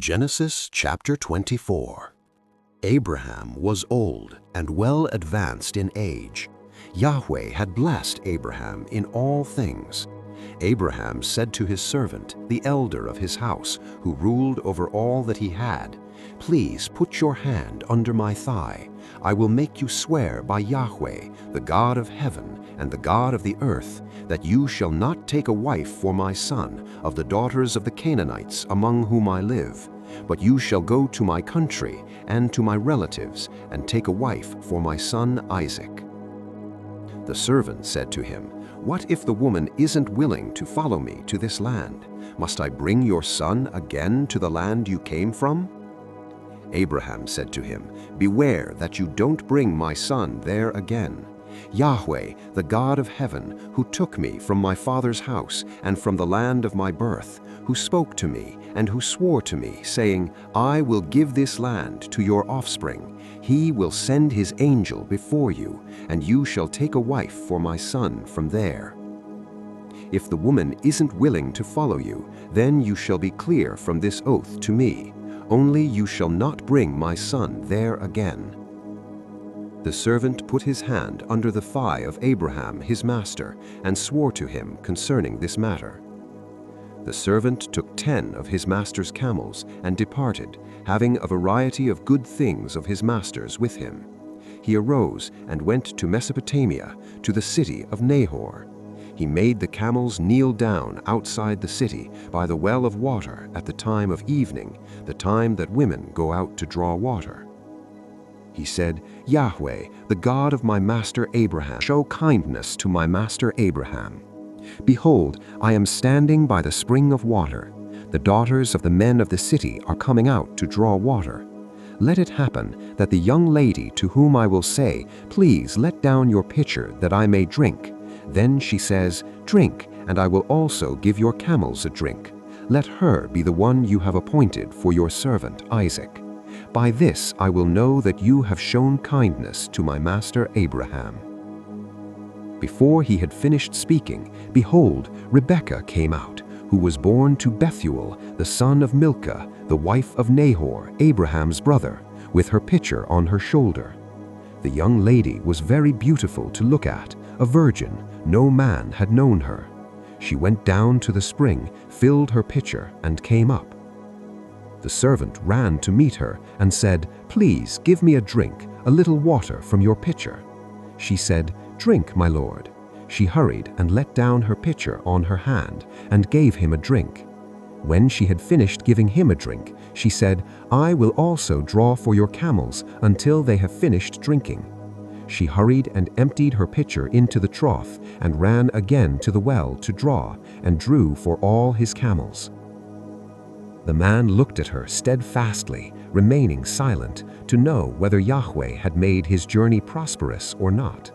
Genesis chapter 24. Abraham was old and well advanced in age. Yahweh had blessed Abraham in all things. Abraham said to his servant, the elder of his house, who ruled over all that he had, "Please put your hand under my thigh. I will make you swear by Yahweh, the God of heaven and the God of the earth, that you shall not take a wife for my son of the daughters of the Canaanites among whom I live, but you shall go to my country and to my relatives and take a wife for my son Isaac." The servant said to him, "What if the woman isn't willing to follow me to this land? Must I bring your son again to the land you came from?" Abraham said to him, "Beware that you don't bring my son there again. Yahweh, the God of heaven, who took me from my father's house and from the land of my birth, who spoke to me and who swore to me, saying, 'I will give this land to your offspring,' he will send his angel before you, and you shall take a wife for my son from there. If the woman isn't willing to follow you, then you shall be clear from this oath to me. Only you shall not bring my son there again." The servant put his hand under the thigh of Abraham his master and swore to him concerning this matter. The servant took 10 of his master's camels and departed, having a variety of good things of his master's with him. He arose and went to Mesopotamia, to the city of Nahor. He made the camels kneel down outside the city by the well of water at the time of evening, the time that women go out to draw water. He said, "Yahweh, the God of my master Abraham, show kindness to my master Abraham. Behold, I am standing by the spring of water. The daughters of the men of the city are coming out to draw water. Let it happen that the young lady to whom I will say, 'Please let down your pitcher that I may drink,' then she says, 'Drink, and I will also give your camels a drink.' Let her be the one you have appointed for your servant Isaac. By this I will know that you have shown kindness to my master Abraham." Before he had finished speaking, behold, Rebekah came out, who was born to Bethuel, the son of Milcah, the wife of Nahor, Abraham's brother, with her pitcher on her shoulder. The young lady was very beautiful to look at, a virgin, no man had known her. She went down to the spring, filled her pitcher, and came up. The servant ran to meet her and said, "Please give me a drink, a little water from your pitcher." She said, "Drink, my lord." She hurried and let down her pitcher on her hand and gave him a drink. When she had finished giving him a drink, she said, "I will also draw for your camels until they have finished drinking." She hurried and emptied her pitcher into the trough and ran again to the well to draw and drew for all his camels. The man looked at her steadfastly, remaining silent, to know whether Yahweh had made his journey prosperous or not.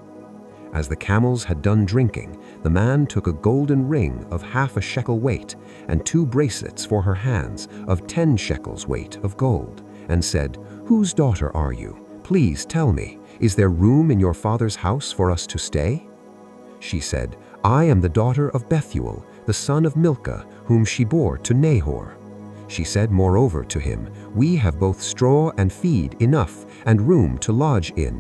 As the camels had done drinking, the man took a golden ring of 1/2 shekel weight and 2 bracelets for her hands of 10 shekels weight of gold, and said, "Whose daughter are you? Please tell me, is there room in your father's house for us to stay?" She said, "I am the daughter of Bethuel, the son of Milcah, whom she bore to Nahor." She said moreover to him, "We have both straw and feed enough, and room to lodge in."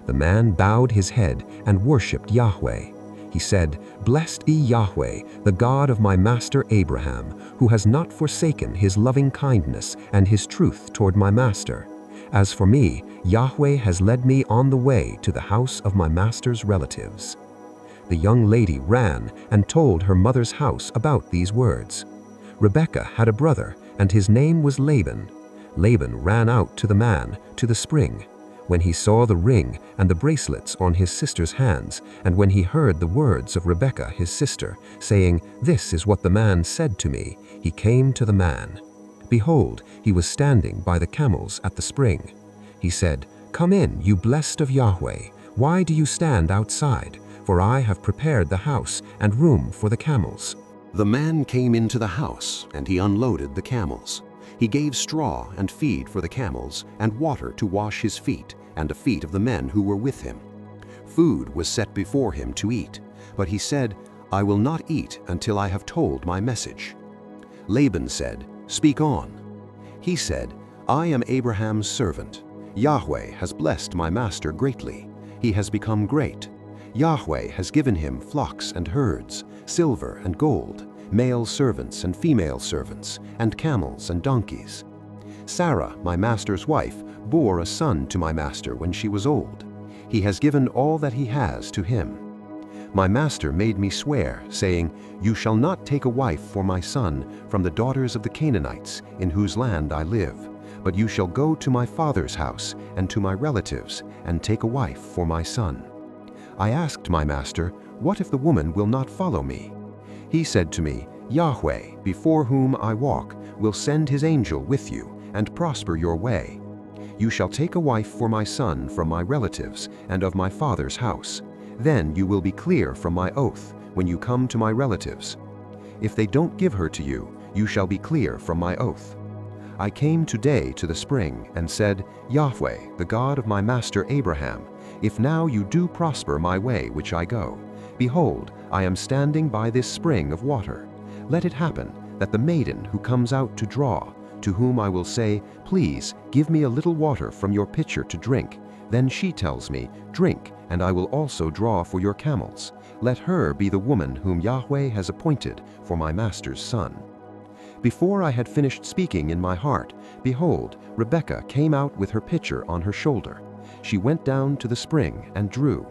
The man bowed his head and worshipped Yahweh. He said, "Blessed be Yahweh, the God of my master Abraham, who has not forsaken his loving kindness and his truth toward my master. As for me, Yahweh has led me on the way to the house of my master's relatives." The young lady ran and told her mother's house about these words. Rebekah had a brother, and his name was Laban. Laban ran out to the man, to the spring. When he saw the ring and the bracelets on his sister's hands, and when he heard the words of Rebekah his sister, saying, "This is what the man said to me," he came to the man. Behold, he was standing by the camels at the spring. He said, "Come in, you blessed of Yahweh. Why do you stand outside? For I have prepared the house and room for the camels." The man came into the house, and he unloaded the camels. He gave straw and feed for the camels, and water to wash his feet, and the feet of the men who were with him. Food was set before him to eat, but he said, "I will not eat until I have told my message." Laban said, "Speak on." He said, "I am Abraham's servant. Yahweh has blessed my master greatly. He has become great. Yahweh has given him flocks and herds, silver and gold, male servants and female servants, and camels and donkeys. Sarah, my master's wife, bore a son to my master when she was old. He has given all that he has to him. My master made me swear, saying, 'You shall not take a wife for my son from the daughters of the Canaanites, in whose land I live, but you shall go to my father's house and to my relatives, and take a wife for my son.' I asked my master, 'What if the woman will not follow me?' He said to me, 'Yahweh, before whom I walk, will send his angel with you, and prosper your way. You shall take a wife for my son from my relatives and of my father's house. Then you will be clear from my oath when you come to my relatives. If they don't give her to you, you shall be clear from my oath.' I came today to the spring and said, 'Yahweh, the God of my master Abraham, if now you do prosper my way which I go, behold, I am standing by this spring of water. Let it happen that the maiden who comes out to draw, to whom I will say, "Please give me a little water from your pitcher to drink," then she tells me, "Drink, and I will also draw for your camels." Let her be the woman whom Yahweh has appointed for my master's son." Before I had finished speaking in my heart, behold, Rebekah came out with her pitcher on her shoulder. She went down to the spring and drew.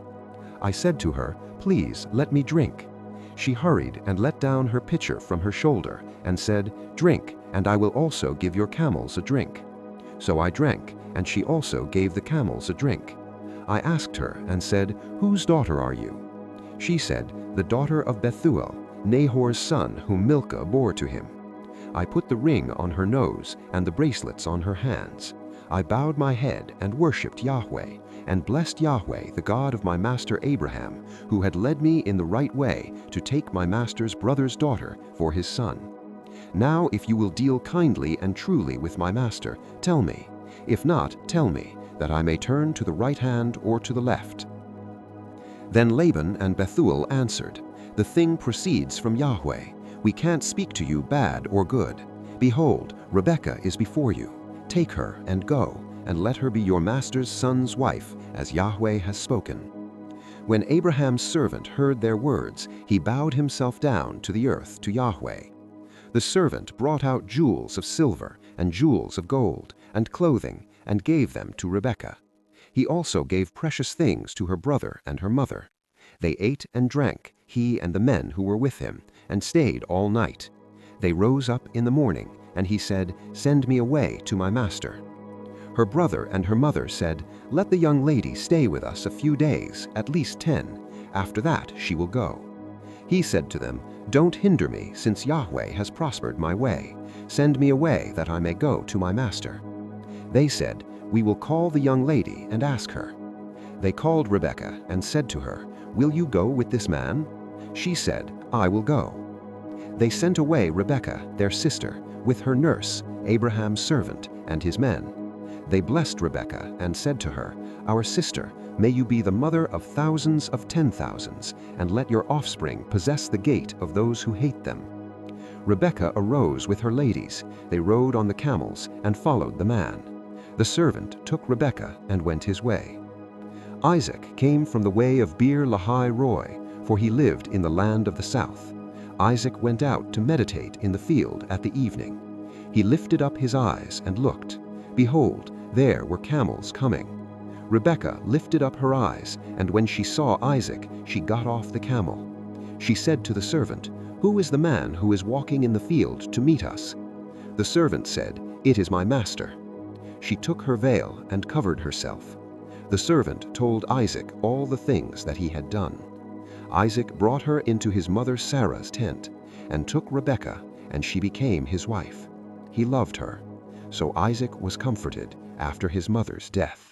I said to her, "Please let me drink." She hurried and let down her pitcher from her shoulder and said, "Drink, and I will also give your camels a drink." So I drank, and she also gave the camels a drink. I asked her and said, "Whose daughter are you?" She said, "The daughter of Bethuel, Nahor's son, whom Milcah bore to him." I put the ring on her nose and the bracelets on her hands. I bowed my head and worshipped Yahweh, and blessed Yahweh, the God of my master Abraham, who had led me in the right way to take my master's brother's daughter for his son. Now if you will deal kindly and truly with my master, tell me. If not, tell me, that I may turn to the right hand or to the left." Then Laban and Bethuel answered, "The thing proceeds from Yahweh. We can't speak to you bad or good. Behold, Rebekah is before you. Take her and go, and let her be your master's son's wife, as Yahweh has spoken." When Abraham's servant heard their words, he bowed himself down to the earth to Yahweh. The servant brought out jewels of silver and jewels of gold and clothing and gave them to Rebekah. He also gave precious things to her brother and her mother. They ate and drank, he and the men who were with him, and stayed all night. They rose up in the morning, and he said, "Send me away to my master." Her brother and her mother said, "Let the young lady stay with us a few days, at least 10. After that she will go." He said to them, "Don't hinder me, since Yahweh has prospered my way. Send me away that I may go to my master." They said, "We will call the young lady and ask her." They called Rebekah and said to her, "Will you go with this man?" She said, "I will go." They sent away Rebekah, their sister, with her nurse, Abraham's servant, and his men. They blessed Rebekah and said to her, "Our sister, may you be the mother of thousands of 10,000s, and let your offspring possess the gate of those who hate them." Rebekah arose with her ladies. They rode on the camels and followed the man. The servant took Rebekah and went his way. Isaac came from the way of Beer Lahai Roi, for he lived in the land of the south. Isaac went out to meditate in the field at the evening. He lifted up his eyes and looked. Behold, there were camels coming. Rebekah lifted up her eyes, and when she saw Isaac, she got off the camel. She said to the servant, "Who is the man who is walking in the field to meet us?" The servant said, "It is my master." She took her veil and covered herself. The servant told Isaac all the things that he had done. Isaac brought her into his mother Sarah's tent, and took Rebekah, and she became his wife. He loved her. So Isaac was comforted after his mother's death.